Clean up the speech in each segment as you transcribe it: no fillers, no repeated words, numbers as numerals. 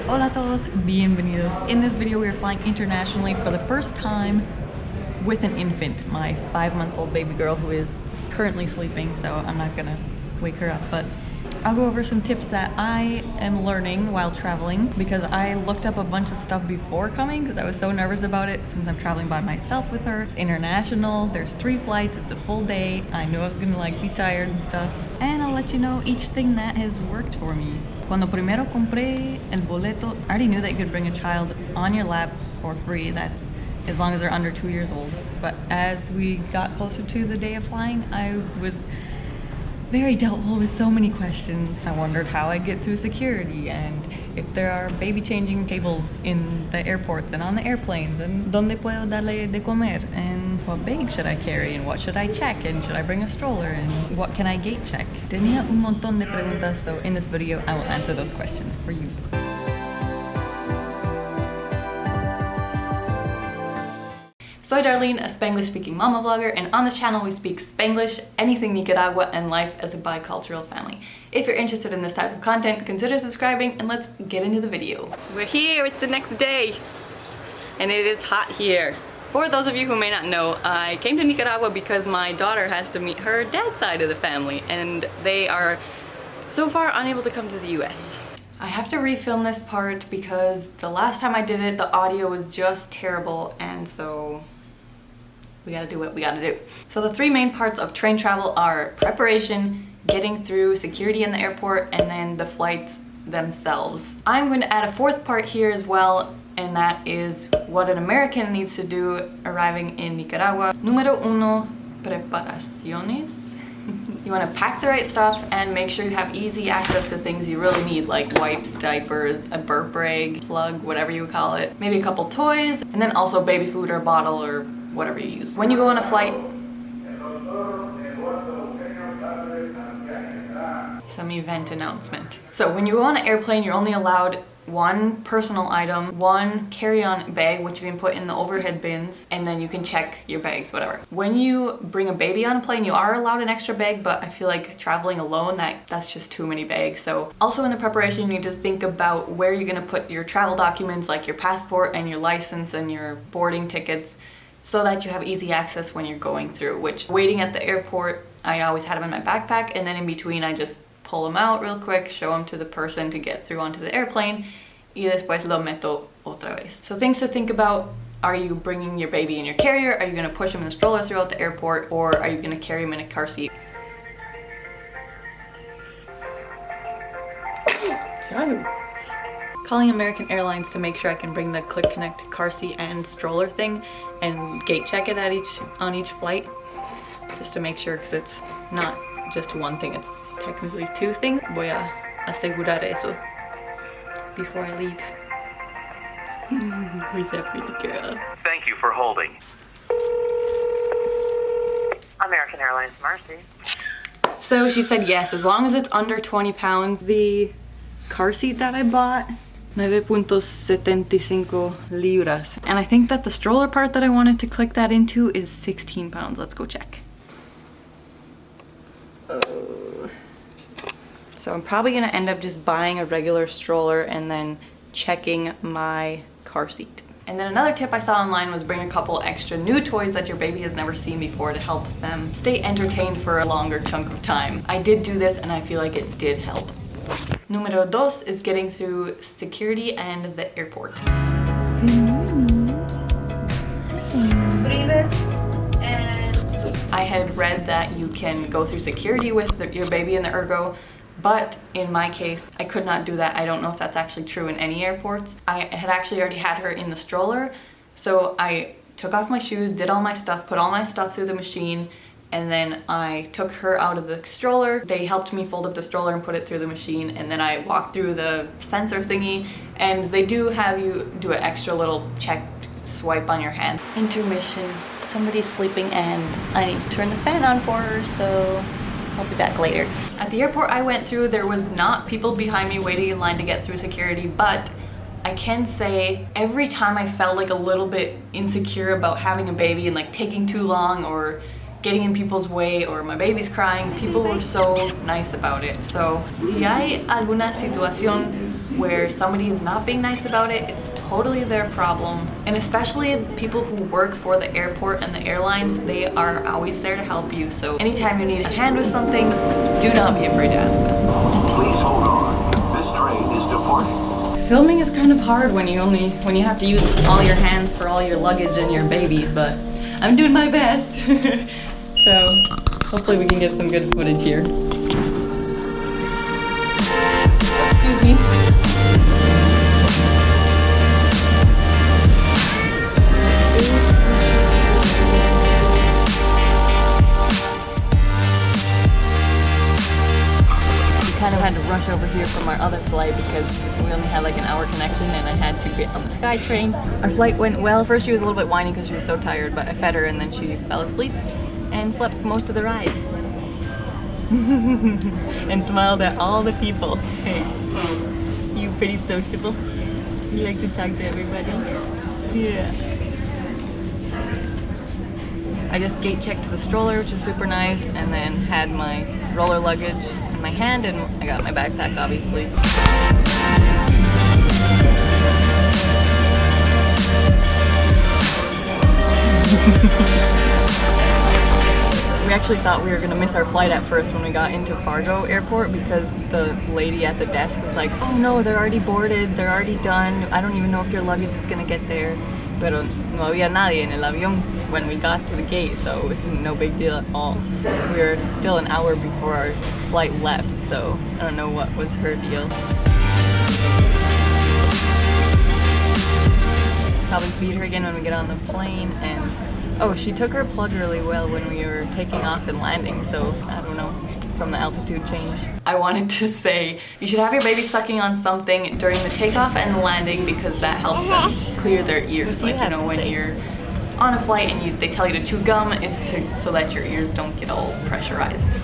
Hola todos, bienvenidos. In this video, we are flying internationally for the first time with an infant, my 5-month-old baby girl who is currently sleeping, so I'm not gonna wake her up, but I'll go over some tips that I am learning while traveling because I looked up a bunch of stuff before coming because I was so nervous about it since I'm traveling by myself with her. It's international, there's 3 flights, it's a full day. I knew I was gonna be tired and stuff. And I'll let you know each thing that has worked for me. Cuando primero compré el boleto, I already knew that you could bring a child on your lap for free. That's as long as they're under 2 years old. But as we got closer to the day of flying, I was very doubtful with so many questions. I wondered how I'd get through security and if there are baby changing tables in the airports and on the airplanes and donde puedo darle de comer and what bag should I carry and what should I check and should I bring a stroller and what can I gate check. Tenía un montón de preguntas, so in this video I will answer those questions for you. Soy Darlene, a Spanglish speaking mama vlogger, and on this channel we speak Spanglish, anything Nicaragua, and life as a bicultural family. If you're interested in this type of content, consider subscribing and let's get into the video. We're here, it's the next day, and it is hot here. For those of you who may not know, I came to Nicaragua because my daughter has to meet her dad's side of the family, and they are so far unable to come to the US. I have to refilm this part because the last time I did it, the audio was just terrible, and so we gotta do what we gotta do. So the 3 main parts of train travel are preparation, getting through security in the airport, and then the flights themselves. I'm going to add a 4th part here as well, and that is what an American needs to do arriving in Nicaragua. Número 1, preparaciones. You want to pack the right stuff and make sure you have easy access to things you really need, like wipes, diapers, a burp rag, plug, whatever you call it, maybe a couple toys, and then also baby food or a bottle or whatever you use. When you go on a flight, some event announcement. So when you go on an airplane, you're only allowed 1 personal item, 1 carry-on bag, which you can put in the overhead bins, and then you can check your bags, whatever. When you bring a baby on a plane, you are allowed an extra bag, but I feel like traveling alone, that's just too many bags. So also in the preparation, you need to think about where you're gonna put your travel documents, like your passport and your license and your boarding tickets, so that you have easy access when you're going through, which waiting at the airport, I always had them in my backpack, and then in between I just pull them out real quick, show them to the person to get through onto the airplane, y después lo meto otra vez. So things to think about: are you bringing your baby in your carrier? Are you going to push him in the stroller throughout the airport? Or are you going to carry him in a car seat? Salud. Calling American Airlines to make sure I can bring the Click Connect car seat and stroller thing and gate check it on each flight, just to make sure, because it's not just 1 thing, it's technically 2 things. Voy a asegurar eso before I leave. Who's that pretty girl? Thank you for holding. American Airlines Mercy. So she said yes, as long as it's under 20 pounds. The car seat that I bought, 9.75 libras. And I think that the stroller part that I wanted to click that into is 16 pounds. Let's go check. So I'm probably gonna end up just buying a regular stroller and then checking my car seat. And then another tip I saw online was bring a couple extra new toys that your baby has never seen before to help them stay entertained for a longer chunk of time. I did do this and I feel like it did help. Número 2 is getting through security and the airport. I had read that you can go through security with your baby in the ergo, but in my case, I could not do that. I don't know if that's actually true in any airports. I had actually already had her in the stroller, so I took off my shoes, did all my stuff, put all my stuff through the machine, and then I took her out of the stroller. They helped me fold up the stroller and put it through the machine, and then I walked through the sensor thingy, and they do have you do an extra little check swipe on your hand. Intermission. Somebody's sleeping and I need to turn the fan on for her, so I'll be back later. At the airport I went through, there was not people behind me waiting in line to get through security, but I can say every time I felt like a little bit insecure about having a baby and like taking too long or getting in people's way or my baby's crying, people were so nice about it. So si hay alguna situación where somebody is not being nice about it, it's totally their problem. And especially people who work for the airport and the airlines, they are always there to help you. So anytime you need a hand with something, do not be afraid to ask them. Please hold on. This train is departing. Filming is kind of hard when you have to use all your hands for all your luggage and your babies, but I'm doing my best. So hopefully we can get some good footage here. Excuse me. Kind of had to rush over here from our other flight because we only had like an hour connection and I had to get on the SkyTrain. Our flight went well. First she was a little bit whiny because she was so tired, but I fed her and then she fell asleep and slept most of the ride. And smiled at all the people. Hey, you pretty sociable? You like to talk to everybody? Yeah. I just gate checked the stroller, which is super nice, and then had my roller luggage in my hand, and I got my backpack, obviously. We actually thought we were gonna miss our flight at first when we got into Fargo Airport because the lady at the desk was like, "Oh no, they're already boarded, they're already done. I don't even know if your luggage is gonna get there." Pero no había nadie en el avión when we got to the gate, so it was no big deal at all. We were still an hour before our flight left, so I don't know what was her deal. Probably feed her again when we get on the plane, and oh, she took her plug really well when we were taking off and landing, so I don't know, from the altitude change. I wanted to say, you should have your baby sucking on something during the takeoff and the landing because that helps them clear their ears. Like, you know, when you're on a flight and they tell you to chew gum, it's so that your ears don't get all pressurized.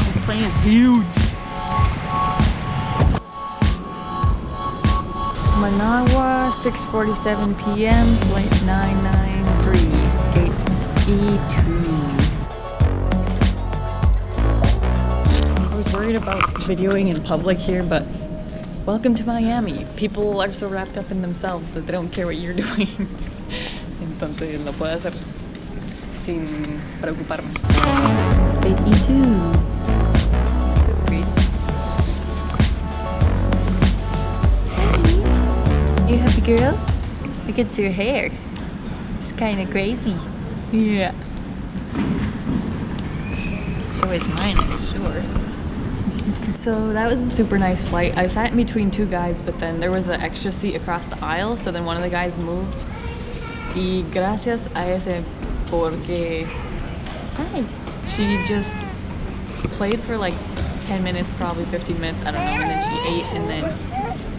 This plane is huge. Managua, 6:47 p.m., flight 993, gate E2. I was worried about videoing in public here, but welcome to Miami. People are so wrapped up in themselves that they don't care what you're doing. Entonces lo puedo hacer sin preocuparme. Gate E2. So pretty. You happy girl? Look at your hair. It's kind of crazy. Yeah. So is mine, I'm sure. So that was a super nice flight. I sat in between two guys, but then there was an extra seat across the aisle, so then one of the guys moved. Y gracias a ese porque... Hi. She just played for like 10 minutes, probably 15 minutes, I don't know, and then she ate, and then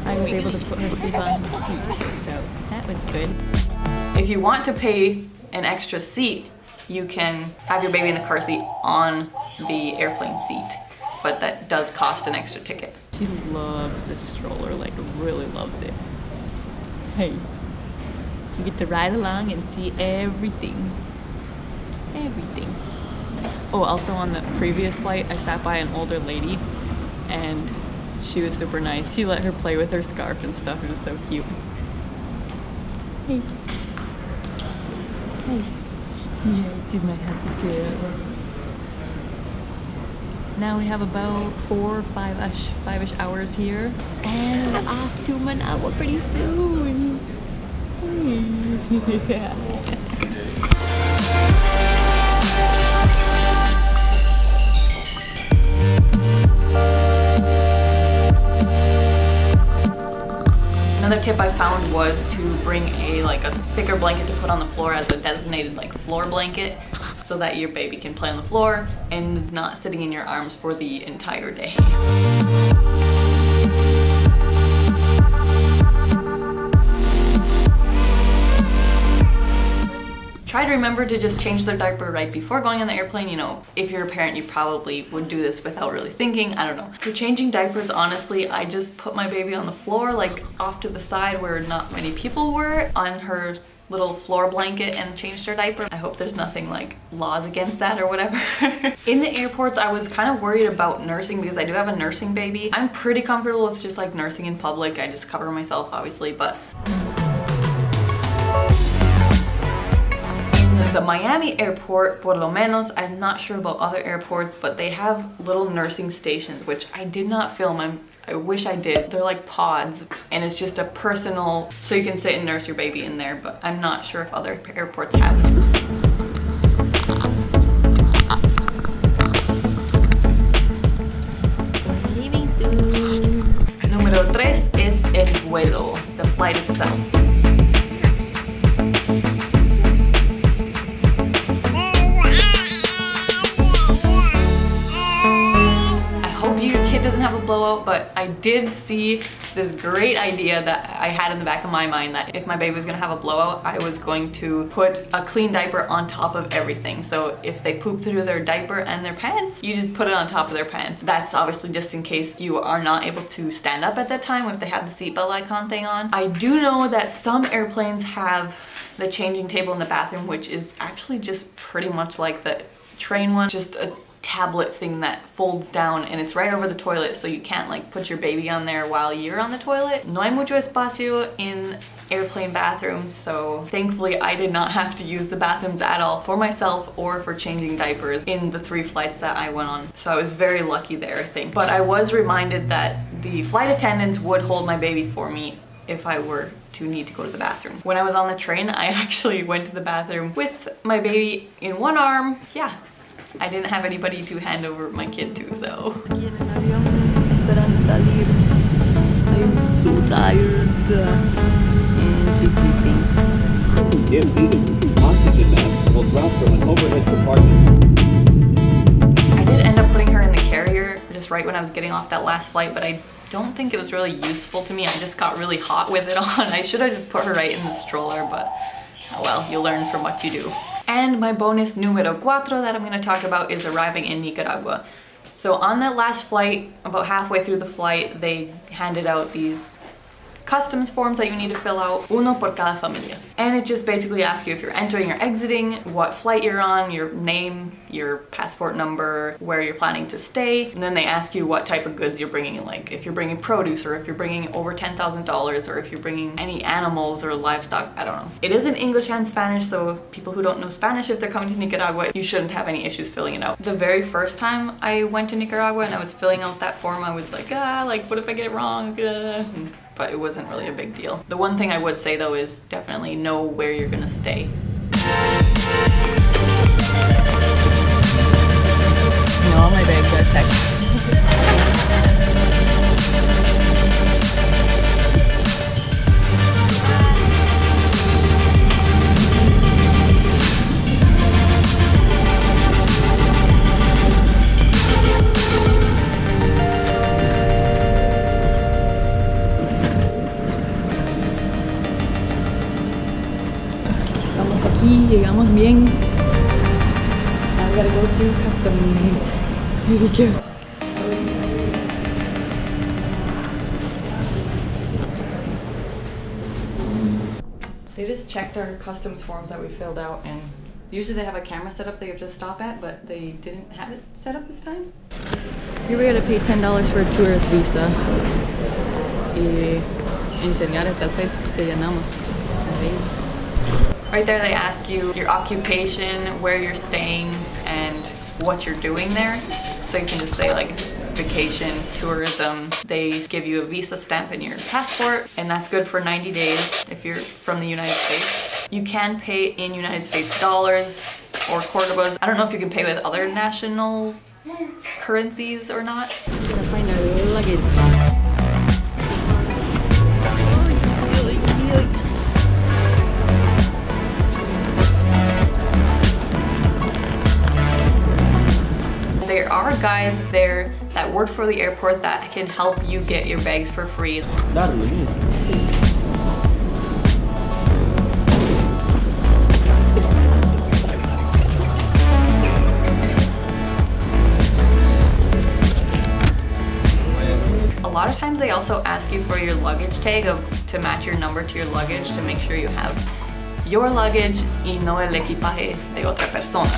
I was able to put her sleep on the seat, so that was good. If you want to pay an extra seat, you can have your baby in the car seat on the airplane seat, but that does cost an extra ticket. She loves this stroller, like really loves it. Hey, you get to ride along and see everything. Everything. Oh, also on the previous flight, I sat by an older lady and she was super nice. She let her play with her scarf and stuff. It was so cute. Hey. Hey. Yeah, she's my happy girl. Now we have about 5-ish hours here. And we're off to Managua pretty soon. Yeah. Another tip I found was to bring a thicker blanket to put on the floor as a designated floor blanket so that your baby can play on the floor and is not sitting in your arms for the entire day. Try to remember to just change their diaper right before going on the airplane. You know, if you're a parent, you probably would do this without really thinking. I don't know. For changing diapers, honestly, I just put my baby on the floor, off to the side where not many people were, on her little floor blanket and changed her diaper. I hope there's nothing like laws against that or whatever. In the airports, I was kind of worried about nursing because I do have a nursing baby. I'm pretty comfortable with just like nursing in public. I just cover myself obviously, but the Miami airport, por lo menos, I'm not sure about other airports, but they have little nursing stations, which I did not film. I wish I did. They're like pods, and it's just a personal, so you can sit and nurse your baby in there, but I'm not sure if other airports have it. Leaving soon. Número 3 es el vuelo, the flight itself. Doesn't have a blowout, but I did see this great idea that I had in the back of my mind that if my baby was gonna have a blowout, I was going to put a clean diaper on top of everything. So if they poop through their diaper and their pants, you just put it on top of their pants. That's obviously just in case you are not able to stand up at that time if they have the seatbelt icon thing on. I do know that some airplanes have the changing table in the bathroom, which is actually just pretty much like the train one, just a tablet thing that folds down, and it's right over the toilet, so you can't like put your baby on there while you're on the toilet. No hay mucho espacio in airplane bathrooms, so thankfully I did not have to use the bathrooms at all for myself or for changing diapers in the 3 flights that I went on. So I was very lucky there, I think. But I was reminded that the flight attendants would hold my baby for me if I were to need to go to the bathroom. When I was on the train, I actually went to the bathroom with my baby in one arm. Yeah, I didn't have anybody to hand over my kid to, so. I'm so tired. And she's sleeping. If needed, oxygen mask will drop from an overhead compartment. I did end up putting her in the carrier just right when I was getting off that last flight, but I don't think it was really useful to me. I just got really hot with it on. I should have just put her right in the stroller, but oh well, you learn from what you do. And my bonus número 4 that I'm going to talk about is arriving in Nicaragua. So on that last flight, about halfway through the flight, they handed out these customs forms that you need to fill out, uno por cada familia. And it just basically asks you if you're entering or exiting, what flight you're on, your name, your passport number, where you're planning to stay, and then they ask you what type of goods you're bringing, like if you're bringing produce or if you're bringing over $10,000 or if you're bringing any animals or livestock, I don't know. It is in English and Spanish, so people who don't know Spanish, if they're coming to Nicaragua, you shouldn't have any issues filling it out. The very first time I went to Nicaragua and I was filling out that form, I was like, what if I get it wrong? But it wasn't really a big deal. The one thing I would say though is definitely know where you're gonna stay. No, my bags are checked. Llegamos bien. I gotta go through customs. Here we go. They just checked our customs forms that we filled out, and usually they have a camera set up that you have to stop at, but they didn't have it set up this time. Here we gotta pay $10 for a tourist visa. Y enseñar el café que llenamos. Right there they ask you your occupation, where you're staying, and what you're doing there. So you can just say like vacation, tourism. They give you a visa stamp in your passport, and that's good for 90 days if you're from the United States. You can pay in United States dollars or Cordobas. I don't know if you can pay with other national currencies or not. I'm gonna find our luggage. There are guys there that work for the airport that can help you get your bags for free. A lot of times they also ask you for your luggage tag to match your number to your luggage to make sure you have your luggage y no el equipaje de otra persona.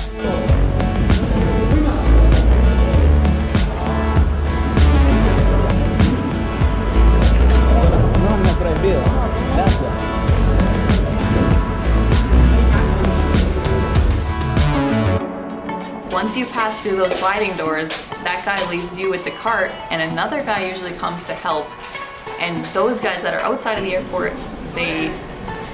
No me prohibido. Gracias. Once you pass through those sliding doors, that guy leaves you with the cart and another guy usually comes to help. And those guys that are outside of the airport, they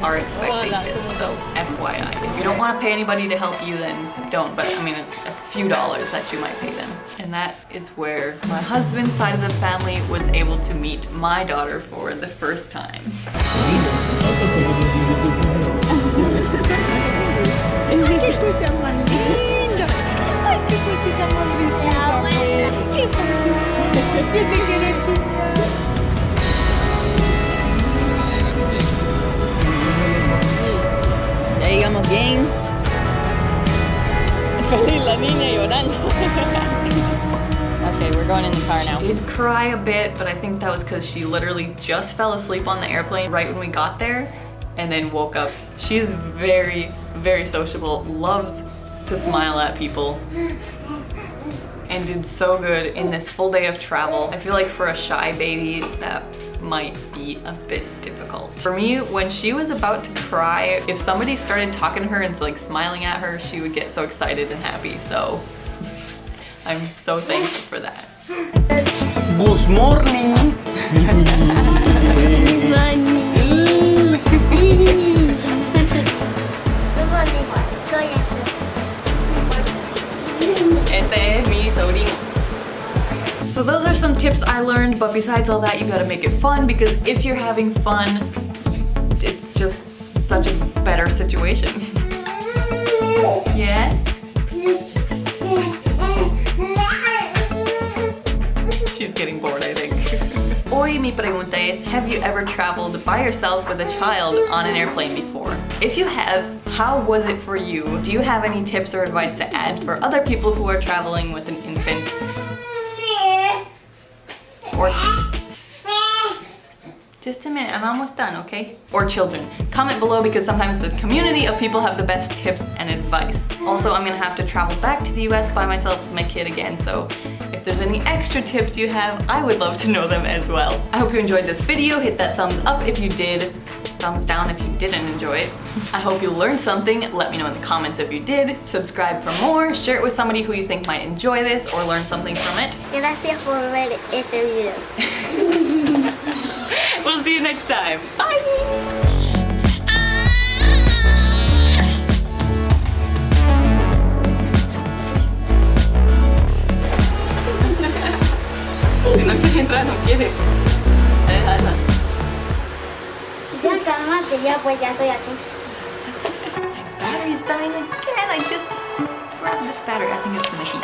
are expecting tips, so FYI. If you don't want to pay anybody to help you, then don't, but I mean, it's a few dollars that you might pay them. And that is where my husband's side of the family was able to meet my daughter for the first time. Ya llegamos bien. Feliz la niña llorando. Okay, we're going in the car now. She did cry a bit, but I think that was because she literally just fell asleep on the airplane right when we got there and then woke up. She is very, very sociable, loves to smile at people, and did so good in this full day of travel. I feel like for a shy baby, that might be a bit difficult. For me, when she was about to cry, if somebody started talking to her and like smiling at her, she would get so excited and happy. So I'm so thankful for that. Good morning. Este es mi sobrino. So those are some tips I learned, but besides all that, you gotta make it fun, because if you're having fun, it's just such a better situation. Yes? She's getting bored, I think. Hoy mi pregunta es, have you ever traveled by yourself with a child on an airplane before? If you have, how was it for you? Do you have any tips or advice to add for other people who are traveling with an infant? Or just a minute, I'm almost done, okay? Or children. Comment below, because sometimes the community of people have the best tips and advice. Also, I'm gonna have to travel back to the US by myself with my kid again, so if there's any extra tips you have, I would love to know them as well. I hope you enjoyed this video. Hit that thumbs up if you did. Thumbs down if you didn't enjoy it. I hope you learned something. Let me know in the comments if you did. Subscribe for more. Share it with somebody who you think might enjoy this or learn something from it. Gracias por ver este video. We'll see you next time. Bye! Si no quiere entrar, no quiere. Déjala. Ya cálmate, ya pues ya estoy aquí. My battery's dying again. I just grabbed this battery. I think it's from the heat.